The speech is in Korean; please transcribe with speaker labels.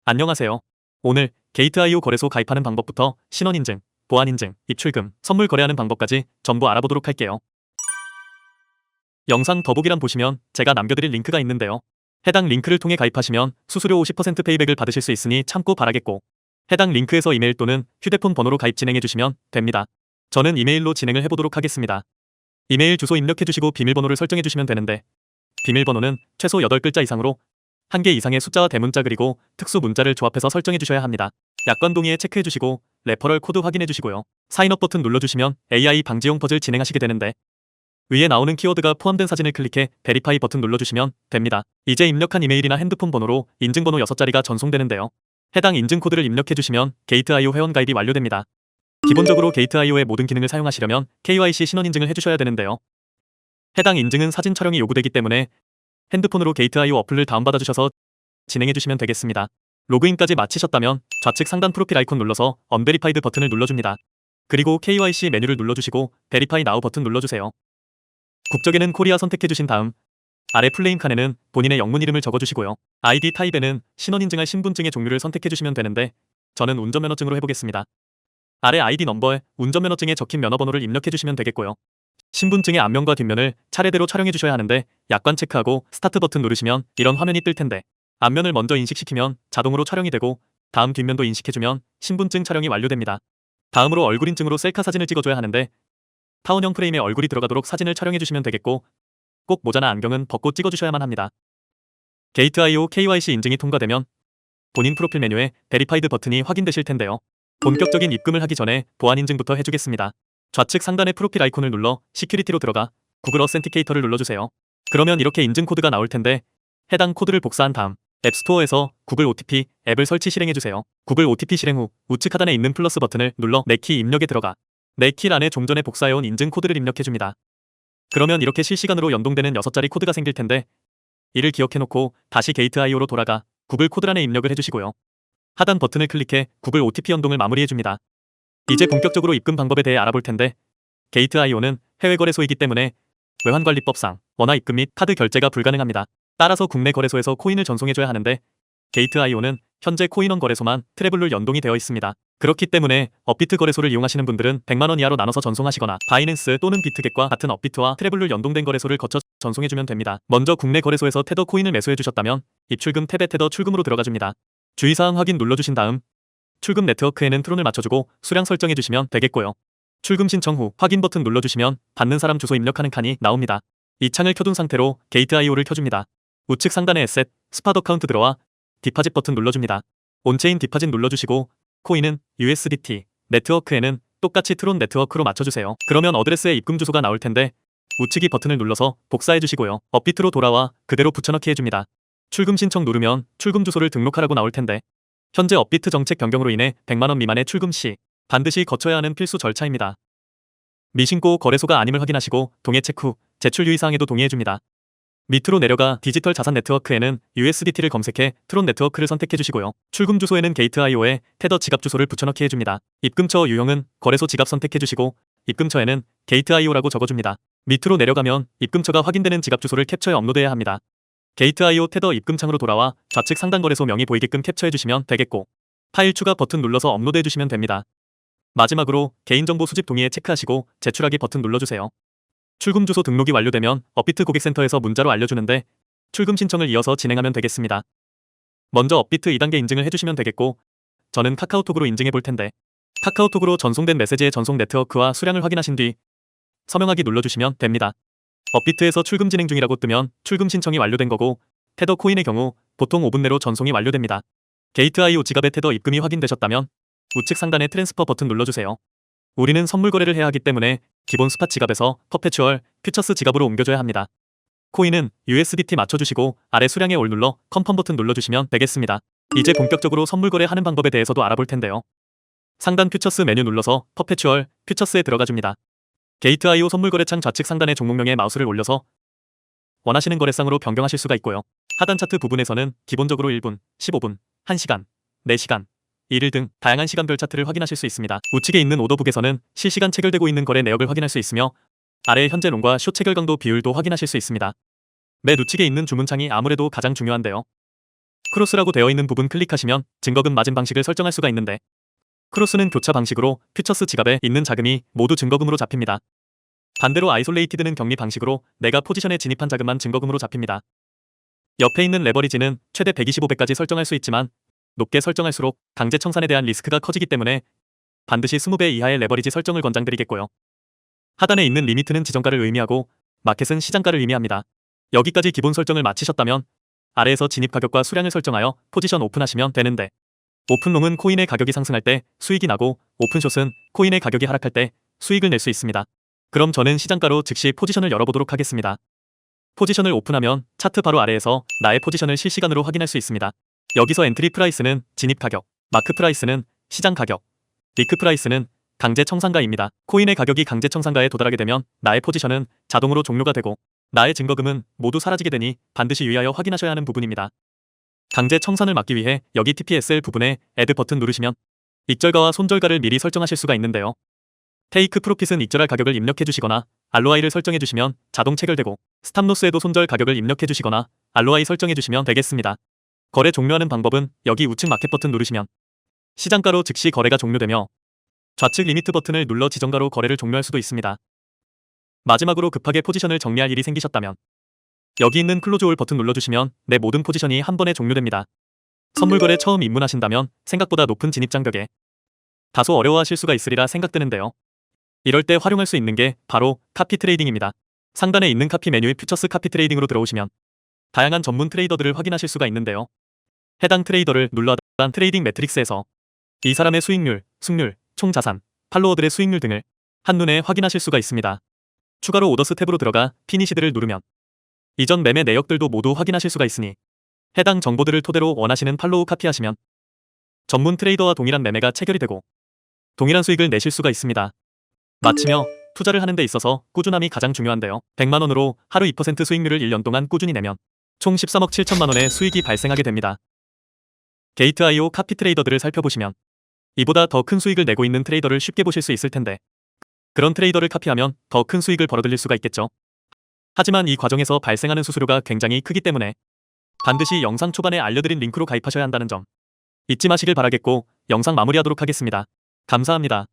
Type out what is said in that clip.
Speaker 1: 안녕하세요. 오늘 게이트.io 거래소 가입하는 방법부터 신원인증, 보안인증, 입출금, 선물 거래하는 방법까지 전부 알아보도록 할게요. 영상 더보기란 보시면 제가 남겨드릴 링크가 있는데요. 해당 링크를 통해 가입하시면 수수료 50% 페이백을 받으실 수 있으니 참고 바라겠고, 해당 링크에서 이메일 또는 휴대폰 번호로 가입 진행해주시면 됩니다. 저는 이메일로 진행을 해보도록 하겠습니다. 이메일 주소 입력해주시고 비밀번호를 설정해주시면 되는데, 비밀번호는 최소 8글자 이상으로 1개 이상의 숫자와 대문자 그리고 특수 문자를 조합해서 설정해주셔야 합니다. 약관 동의에 체크해주시고 레퍼럴 코드 확인해주시고요. 사인업 버튼 눌러주시면 AI 방지용 퍼즐 진행하시게 되는데, 위에 나오는 키워드가 포함된 사진을 클릭해 베리파이 버튼 눌러주시면 됩니다. 이제 입력한 이메일이나 핸드폰 번호로 인증번호 6자리가 전송되는데요. 해당 인증 코드를 입력해주시면 게이트.io 회원 가입이 완료됩니다. 기본적으로 게이트.io의 모든 기능을 사용하시려면 KYC 신원인증을 해주셔야 되는데요. 해당 인증은 사진 촬영이 요구되기 때문에 핸드폰으로 게이트.io 어플을 다운받아주셔서 진행해주시면 되겠습니다. 로그인까지 마치셨다면 좌측 상단 프로필 아이콘 눌러서 언베리파이드 버튼을 눌러줍니다. 그리고 KYC 메뉴를 눌러주시고 베리파이 나우 버튼 눌러주세요. 국적에는 코리아 선택해주신 다음 아래 플레임 칸에는 본인의 영문 이름을 적어주시고요. 아이디 타입에는 신원인증할 신분증의 종류를 선택해주시면 되는데, 저는 운전면허증으로 해보겠습니다. 아래 아이디 넘버에 운전면허증에 적힌 면허번호를 입력해주시면 되겠고요. 신분증의 앞면과 뒷면을 차례대로 촬영해주셔야 하는데, 약관 체크하고 스타트 버튼 누르시면 이런 화면이 뜰 텐데, 앞면을 먼저 인식시키면 자동으로 촬영이 되고, 다음 뒷면도 인식해주면 신분증 촬영이 완료됩니다. 다음으로 얼굴 인증으로 셀카 사진을 찍어줘야 하는데, 타원형 프레임에 얼굴이 들어가도록 사진을 촬영해주시면 되겠고, 꼭 모자나 안경은 벗고 찍어주셔야만 합니다. 게이트.io KYC 인증이 통과되면 본인 프로필 메뉴에 베리파이드 버튼이 확인되실 텐데요. 본격적인 입금을 하기 전에 보안 인증부터 해주겠습니다. 좌측 상단의 프로필 아이콘을 눌러 시큐리티로 들어가 구글 어센티케이터를 눌러주세요. 그러면 이렇게 인증 코드가 나올 텐데, 해당 코드를 복사한 다음 앱스토어에서 구글 OTP 앱을 설치 실행해주세요. 구글 OTP 실행 후 우측 하단에 있는 플러스 버튼을 눌러 내 키 입력에 들어가 내 키 안에 좀 전에 복사해온 인증 코드를 입력해줍니다. 그러면 이렇게 실시간으로 연동되는 6자리 코드가 생길 텐데, 이를 기억해놓고 다시 게이트.io로 돌아가 구글 코드란에 입력을 해주시고요. 하단 버튼을 클릭해 구글 OTP 연동을 마무리해줍니다. 이제 본격적으로 입금 방법에 대해 알아볼 텐데, 게이트.io는 해외 거래소이기 때문에 외환관리법상 원화 입금 및 카드 결제가 불가능합니다. 따라서 국내 거래소에서 코인을 전송해줘야 하는데, 게이트.io는 현재 코인원 거래소만 트래블로 연동이 되어 있습니다. 그렇기 때문에 업비트 거래소를 이용하시는 분들은 100만원 이하로 나눠서 전송하시거나 바이낸스 또는 비트겟과 같은 업비트와 트래블로 연동된 거래소를 거쳐 전송해주면 됩니다. 먼저 국내 거래소에서 테더 코인을 매수해주셨다면 입출금 탭에 테더 출금으로 들어가줍니다. 주의사항 확인 눌러주신 다음 출금 네트워크에는 트론을 맞춰주고 수량 설정해주시면 되겠고요. 출금 신청 후 확인 버튼 눌러주시면 받는 사람 주소 입력하는 칸이 나옵니다. 이 창을 켜둔 상태로 게이트.io를 켜줍니다. 우측 상단에 에셋, 스팟 어카운트 들어와 디파짓 버튼 눌러줍니다. 온체인 디파짓 눌러주시고 코인은 USDT, 네트워크에는 똑같이 트론 네트워크로 맞춰주세요. 그러면 어드레스에 입금 주소가 나올 텐데, 우측이 버튼을 눌러서 복사해주시고요. 업비트로 돌아와 그대로 붙여넣기 해줍니다. 출금 신청 누르면 출금 주소를 등록하라고 나올 텐데, 현재 업비트 정책 변경으로 인해 100만원 미만의 출금 시 반드시 거쳐야 하는 필수 절차입니다. 미신고 거래소가 아님을 확인하시고 동의 체크 후 제출 유의사항에도 동의해줍니다. 밑으로 내려가 디지털 자산 네트워크에는 USDT를 검색해 트론 네트워크를 선택해주시고요. 출금 주소에는 게이트.io에 테더 지갑 주소를 붙여넣기 해줍니다. 입금처 유형은 거래소 지갑 선택해주시고 입금처에는 게이트.io라고 적어줍니다. 밑으로 내려가면 입금처가 확인되는 지갑 주소를 캡처해 업로드해야 합니다. 게이트.io 테더 입금창으로 돌아와 좌측 상단 거래소 명이 보이게끔 캡처해주시면 되겠고, 파일 추가 버튼 눌러서 업로드해주시면 됩니다. 마지막으로 개인정보 수집 동의에 체크하시고 제출하기 버튼 눌러주세요. 출금 주소 등록이 완료되면 업비트 고객센터에서 문자로 알려주는데, 출금 신청을 이어서 진행하면 되겠습니다. 먼저 업비트 2단계 인증을 해주시면 되겠고, 저는 카카오톡으로 인증해 볼 텐데, 카카오톡으로 전송된 메시지의 전송 네트워크와 수량을 확인하신 뒤 서명하기 눌러주시면 됩니다. 업비트에서 출금 진행 중이라고 뜨면 출금 신청이 완료된 거고, 테더 코인의 경우 보통 5분 내로 전송이 완료됩니다. 게이트.io 지갑에 테더 입금이 확인되셨다면 우측 상단의 트랜스퍼 버튼 눌러주세요. 우리는 선물 거래를 해야 하기 때문에 기본 스팟 지갑에서 퍼페추얼, 퓨처스 지갑으로 옮겨줘야 합니다. 코인은 USDT 맞춰주시고 아래 수량에 올 눌러 컨펌 버튼 눌러주시면 되겠습니다. 이제 본격적으로 선물 거래하는 방법에 대해서도 알아볼 텐데요. 상단 퓨처스 메뉴 눌러서 퍼페추얼, 퓨처스에 들어가줍니다. 게이트.io 선물 거래창 좌측 상단의 종목명에 마우스를 올려서 원하시는 거래상으로 변경하실 수가 있고요. 하단 차트 부분에서는 기본적으로 1분, 15분, 1시간, 4시간, 1일 등 다양한 시간별 차트를 확인하실 수 있습니다. 우측에 있는 오더북에서는 실시간 체결되고 있는 거래 내역을 확인할 수 있으며, 아래 현재 롱과 숏 체결 강도 비율도 확인하실 수 있습니다. 맨 우측에 있는 주문창이 아무래도 가장 중요한데요. 크로스라고 되어 있는 부분 클릭하시면 증거금 마진 방식을 설정할 수가 있는데 크로스는 교차 방식으로 퓨처스 지갑에 있는 자금이 모두 증거금으로 잡힙니다. 반대로 아이솔레이티드는 격리 방식으로 내가 포지션에 진입한 자금만 증거금으로 잡힙니다. 옆에 있는 레버리지는 최대 125배까지 설정할 수 있지만 높게 설정할수록 강제 청산에 대한 리스크가 커지기 때문에 반드시 20배 이하의 레버리지 설정을 권장드리겠고요. 하단에 있는 리미트는 지정가를 의미하고 마켓은 시장가를 의미합니다. 여기까지 기본 설정을 마치셨다면 아래에서 진입 가격과 수량을 설정하여 포지션 오픈하시면 되는데 오픈롱은 코인의 가격이 상승할 때 수익이 나고 오픈숏은 코인의 가격이 하락할 때 수익을 낼 수 있습니다. 그럼 저는 시장가로 즉시 포지션을 열어보도록 하겠습니다. 포지션을 오픈하면 차트 바로 아래에서 나의 포지션을 실시간으로 확인할 수 있습니다. 여기서 엔트리 프라이스는 진입 가격, 마크 프라이스는 시장 가격, 리크 프라이스는 강제 청산가입니다. 코인의 가격이 강제 청산가에 도달하게 되면 나의 포지션은 자동으로 종료가 되고 나의 증거금은 모두 사라지게 되니 반드시 유의하여 확인하셔야 하는 부분입니다. 강제 청산을 막기 위해 여기 TPSL 부분에 애드 버튼 누르시면 익절가와 손절가를 미리 설정하실 수가 있는데요. 테이크 프로핏은 익절할 가격을 입력해 주시거나 ROI를 설정해 주시면 자동 체결되고 스탑로스에도 손절 가격을 입력해 주시거나 ROI 설정해 주시면 되겠습니다. 거래 종료하는 방법은 여기 우측 마켓 버튼 누르시면 시장가로 즉시 거래가 종료되며 좌측 리미트 버튼을 눌러 지정가로 거래를 종료할 수도 있습니다. 마지막으로 급하게 포지션을 정리할 일이 생기셨다면 여기 있는 클로즈 올 버튼 눌러주시면 내 모든 포지션이 한 번에 종료됩니다. 선물거래 처음 입문하신다면 생각보다 높은 진입 장벽에 다소 어려워하실 수가 있으리라 생각되는데요. 이럴 때 활용할 수 있는 게 바로 카피 트레이딩입니다. 상단에 있는 카피 메뉴의 퓨처스 카피 트레이딩으로 들어오시면 다양한 전문 트레이더들을 확인하실 수가 있는데요. 해당 트레이더를 눌러 단 트레이딩 매트릭스에서 이 사람의 수익률, 승률, 총 자산, 팔로워들의 수익률 등을 한눈에 확인하실 수가 있습니다. 추가로 오더스 탭으로 들어가 피니시드를 누르면 이전 매매 내역들도 모두 확인하실 수가 있으니 해당 정보들을 토대로 원하시는 팔로우 카피하시면 전문 트레이더와 동일한 매매가 체결이 되고 동일한 수익을 내실 수가 있습니다. 마치며 투자를 하는 데 있어서 꾸준함이 가장 중요한데요. 100만 원으로 하루 2% 수익률을 1년 동안 꾸준히 내면 총 13억 7천만 원의 수익이 발생하게 됩니다. 게이트.io 카피 트레이더들을 살펴보시면 이보다 더 큰 수익을 내고 있는 트레이더를 쉽게 보실 수 있을 텐데 그런 트레이더를 카피하면 더 큰 수익을 벌어들일 수가 있겠죠. 하지만 이 과정에서 발생하는 수수료가 굉장히 크기 때문에 반드시 영상 초반에 알려드린 링크로 가입하셔야 한다는 점 잊지 마시길 바라겠고 영상 마무리하도록 하겠습니다. 감사합니다.